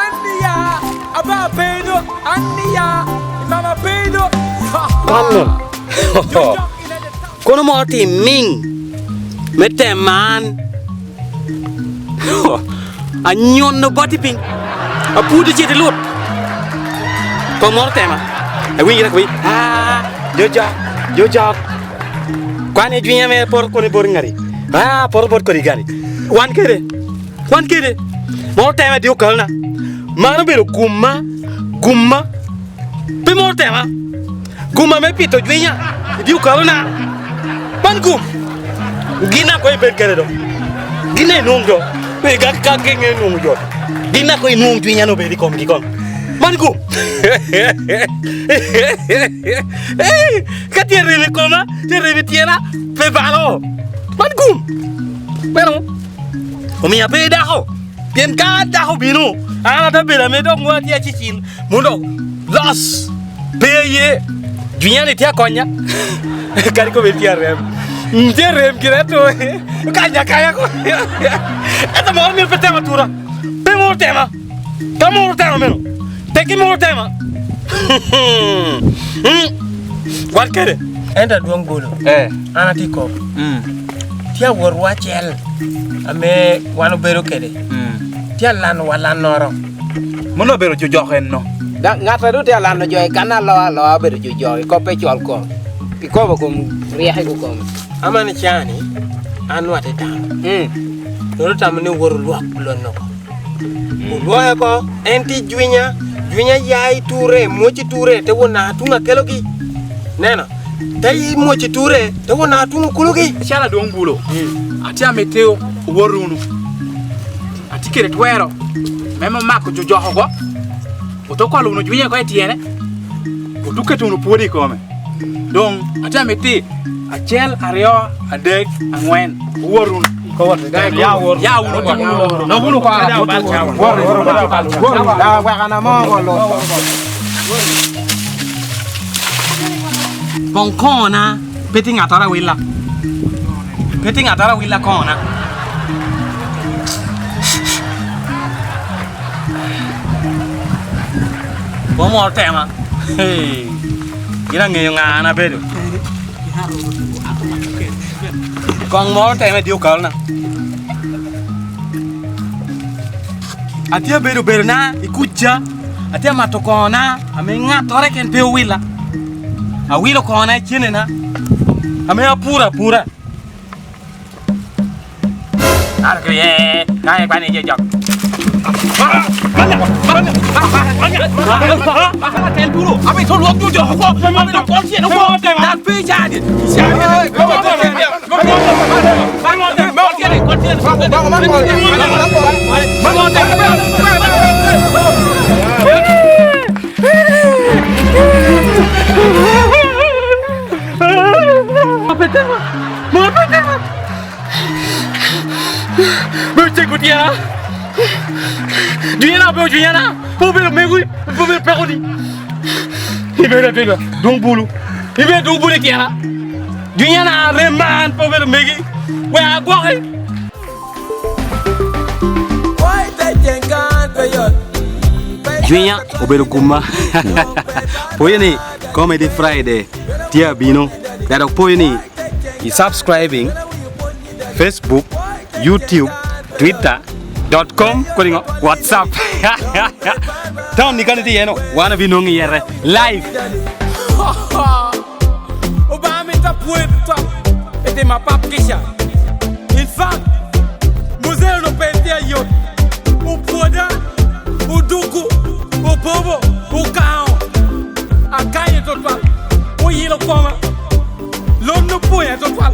Andia, aba pedo, Andia, mama pedo. Kanon. Kono moti ming. Mete man. Anyon no body ping. A pudu chete lut. Pamor tema. A wingi nak wi. Jojo. Kwane junya me por ko ni bor ngari. Por ko di gani. Wan kede. Mor tema diu kalna. Mano bero gumma. Pe mor tema. Gumma me pito junya. Diu kalna. Ban gum. Gina ko iber kede do. Gina nungdo. Pe gak nge nungdo. Gina ko nung junya no be di kom gikon. Man gum. Katia reme koma, te reme tiera, pe balo. Man gum. Pero Omi ape daho. Pien ka daho binu. Ana ta bela me dog ngwa tia chichin. Mundo. Los. Peye. Junya ni tia konya. Kari ko be tia rem. Nje rem kireto. Kanya kaya ko. Eta mor mi petema tura. Pe mor tema. Ta mor tema meno. Teki mor tema. Wat kere? Enda duang bolo. Ana tiko. Tia worwa chel. Ame wano bero kede. Tia lan wala noro. Mono bero jojo no. Da ngata du tia lan joy kana lo bero jojo ko pe chol ko. Ko ba kum riya ko ko. Amani chani anu ate tam. Noro tam ne wor luak bulon noko. Bulwa ko enti juinya yai ture mochi ture te wona tunga kelogi. Nena. Tay mochi ture te wona tunga kulugi. Chala duang bulo. Ati ameteo worunu. Ati kere twero. Mema mako jojo go. Otoko lu no junya ko etiene. Otuke tunu podi kome. Donc ati amete achel ario adek angwen worunu. Ko ya wor. No bulu ko ada bal chawo. Wor da wa kana mo lo. Pongkona peti ngatara willa. Peti ngatara willa kona. Pomor tema. Hey. Kira ngeyo ngana bedo. Kong mor tema diu kalna. Atia bedo berna ikuja. Atia matokona ame ngatore ken pe willa. A wilo kona chine na. Ame pura. Arke ye, kai bani je jok. Tel dulu. Apa itu luak tu jo ko. Ame nak kon sien ko. Dan pe jadi. Dia. Junya na. Pouvez le megui, pouvez le perodi. Il veut le faire. Donc boulot. Il veut donc boulot qui a. Junya na le man pouvez le megi. Ouais, à quoi? Junya obero kuma. Poyeni Comedy Friday. Tia bino. That poyeni is subscribing Facebook, YouTube, Twitter.com kuringo WhatsApp. Tahu ni kan itu ya no. Wana binongi yere live. Obama ta puerta. Ete ma pap kisha. In fact, museo no pendia yo. O poda, o duku, o bobo, o cao. A calle total. O yelo koma. Lom no poya total.